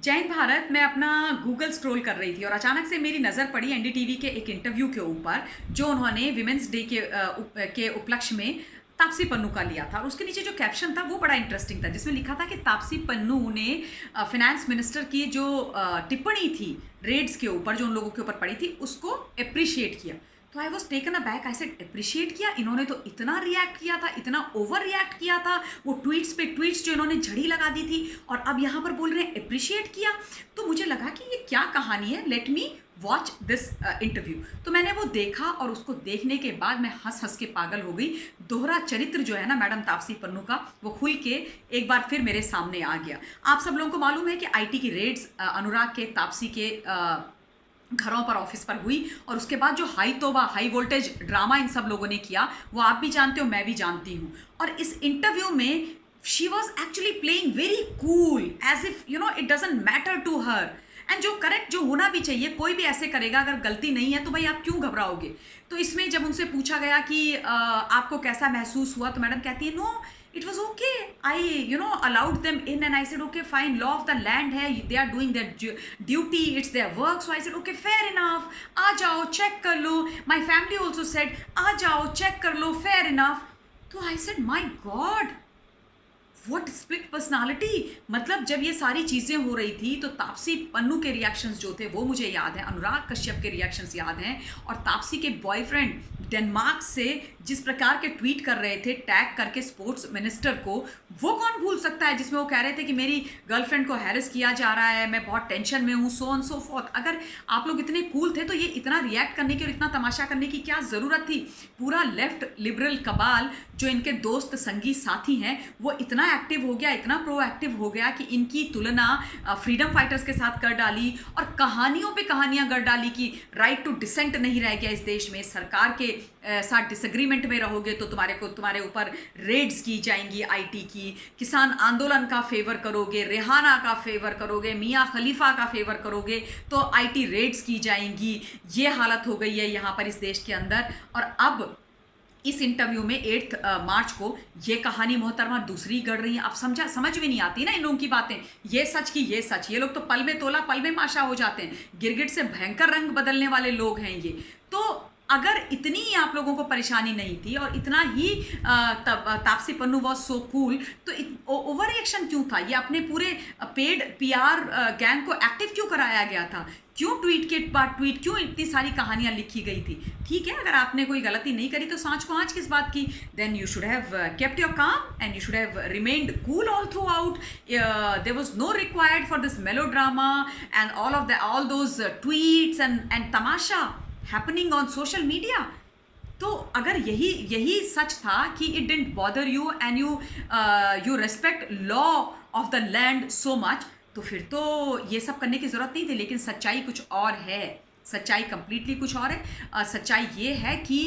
जय हिंद भारत। मैं अपना गूगल स्क्रॉल कर रही थी और अचानक से मेरी नज़र पड़ी एनडीटीवी के एक इंटरव्यू के ऊपर जो उन्होंने विमेंस डे के उपलक्ष्य में तापसी पन्नू का लिया था। और उसके नीचे जो कैप्शन था वो बड़ा इंटरेस्टिंग था, जिसमें लिखा था कि तापसी पन्नू ने फिनेंस मिनिस्टर की जो टिप्पणी थी रेड्स के ऊपर जो उन लोगों के ऊपर पड़ी थी उसको अप्रिशिएट किया। तो I was taken a back. I said appreciate किया इन्होंने, तो इतना रिएक्ट किया था, इतना ओवर रिएक्ट किया था, वो ट्वीट्स पे ट्वीट्स जो इन्होंने झड़ी लगा दी थी और अब यहाँ पर बोल रहे हैं अप्रिशिएट किया। तो मुझे लगा कि ये क्या कहानी है, let me watch this interview. तो मैंने वो देखा और उसको देखने के बाद मैं हंस हंस के पागल हो गई। दोहरा चरित्र जो है ना मैडम तापसी पन्नू का, वो खुल के एक बार फिर मेरे सामने आ गया। आप सब लोगों को मालूम है कि आईटी की रेड्स अनुराग के, तापसी के घरों पर, ऑफिस पर हुई और उसके बाद जो हाई तोबा, हाई वोल्टेज ड्रामा इन सब लोगों ने किया वो आप भी जानते हो, मैं भी जानती हूँ। और इस इंटरव्यू में she was actually playing very cool, as if you know it doesn't matter to her. And जो करेक्ट जो होना भी चाहिए, कोई भी ऐसे करेगा, अगर गलती नहीं है तो भाई आप क्यों घबराओगे। तो इसमें जब उनसे पूछा गया कि आपको कैसा महसूस हुआ, तो मैडम कहती है no it was okay. I allowed them in and I said okay fine, law of the land है, they are doing their duty, it's their work. So I said okay fair enough, आ जाओ check कर लो. My family also said आ जाओ check कर लो, fair enough. तो I said my God, what split personality. मतलब जब ये सारी चीज़ें हो रही थी तो तापसी पन्नू के रिएक्शंस जो थे वो मुझे याद हैं, अनुराग कश्यप के रिएक्शंस याद हैं, और तापसी के बॉयफ्रेंड डेनमार्क से जिस प्रकार के ट्वीट कर रहे थे टैग करके स्पोर्ट्स मिनिस्टर को, वो कौन भूल सकता है, जिसमें वो कह रहे थे कि मेरी गर्लफ्रेंड को हैरेस किया जा रहा है, मैं बहुत टेंशन में हूँ, सो ऑन सो फोर्थ। अगर आप लोग इतने कूल थे तो ये इतना रिएक्ट करने की और इतना तमाशा करने की क्या ज़रूरत थी। पूरा लेफ्ट लिबरल कबाल जो इनके दोस्त संगी साथी हैं वो इतना एक्टिव हो गया, इतना प्रोएक्टिव हो गया कि इनकी तुलना फ्रीडम फाइटर्स के साथ कर डाली और कहानियों पे कहानियां कर डाली कि राइट टू डिसेंट नहीं रह गया इस देश में, सरकार के साथ डिसएग्रीमेंट में रहोगे तो तुम्हारे ऊपर रेड्स की जाएंगी आईटी की, किसान आंदोलन का फेवर करोगे, रेहाना का फेवर करोगे, मियाँ खलीफा का फेवर करोगे तो आईटी रेड्स की जाएंगी। ये हालत हो गई है यहाँ पर इस देश के अंदर। और अब इस इंटरव्यू में 8 मार्च को ये कहानी मोहतरमा दूसरी गढ़ रही है। अब समझ भी नहीं आती ना इन लोगों की बातें, ये सच की ये सच। ये लोग तो पल में तोला पल में माशा हो जाते हैं, गिरगिट से भयंकर रंग बदलने वाले लोग हैं ये। तो अगर इतनी ही आप लोगों को परेशानी नहीं थी और इतना ही Taapsee Pannu was so cool, तो ओवर रिएक्शन क्यों था? ये अपने पूरे पेड पीआर गैंग को एक्टिव क्यों कराया गया था? क्यों ट्वीट के बाद ट्वीट, क्यों इतनी सारी कहानियां लिखी गई थी? ठीक है, अगर आपने कोई गलती नहीं करी तो सांच को आंच किस बात की? Then you should have kept your calm and you should have remained cool all throughout. There was no required for this melodrama and all those tweets and तमाशा हैपनिंग ऑन सोशल मीडिया। तो अगर यही सच था कि it didn't bother you and you respect law of the land so much, तो फिर तो ये सब करने की ज़रूरत नहीं थी। लेकिन सच्चाई कुछ और है, सच्चाई कंप्लीटली कुछ और है। सच्चाई ये है कि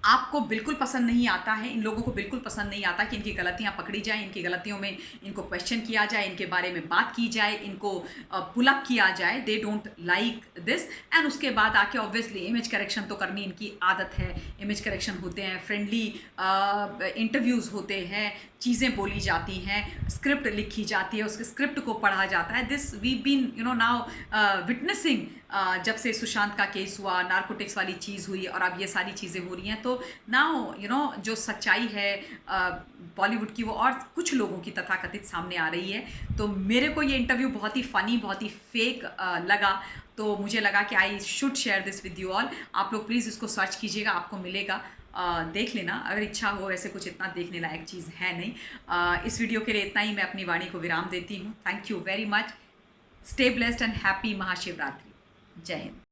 आपको बिल्कुल पसंद नहीं आता है, इन लोगों को बिल्कुल पसंद नहीं आता कि इनकी गलतियां पकड़ी जाएं, इनकी गलतियों में इनको क्वेश्चन किया जाए, इनके बारे में बात की जाए, इनको पुल अप किया जाए। They don't like this. And उसके बाद आके ऑब्वियसली इमेज करेक्शन तो करनी इनकी आदत है। इमेज करेक्शन होते हैं, फ्रेंडली इंटरव्यूज़ होते हैं, चीज़ें बोली जाती हैं, स्क्रिप्ट लिखी जाती है, उसके स्क्रिप्ट को पढ़ा जाता है। This we been now witnessing जब से सुशांत का केस हुआ, नारकोटिक्स वाली चीज़ हुई और अब ये सारी चीज़ें हो रही हैं। तो नाउ जो सच्चाई है बॉलीवुड की वो और कुछ लोगों की तथाकथित सामने आ रही है। तो मेरे को ये इंटरव्यू बहुत ही फ़नी, बहुत ही फेक लगा। तो मुझे लगा कि I should share this with you all. आप लोग प्लीज़ इसको सर्च कीजिएगा, आपको मिलेगा, देख लेना अगर इच्छा हो। वैसे कुछ इतना देखने लायक चीज़ है नहीं। इस वीडियो के लिए इतना ही, मैं अपनी वाणी को विराम देती हूँ। Thank you very much. Stay blessed and happy Mahashivratri. जय हिंद।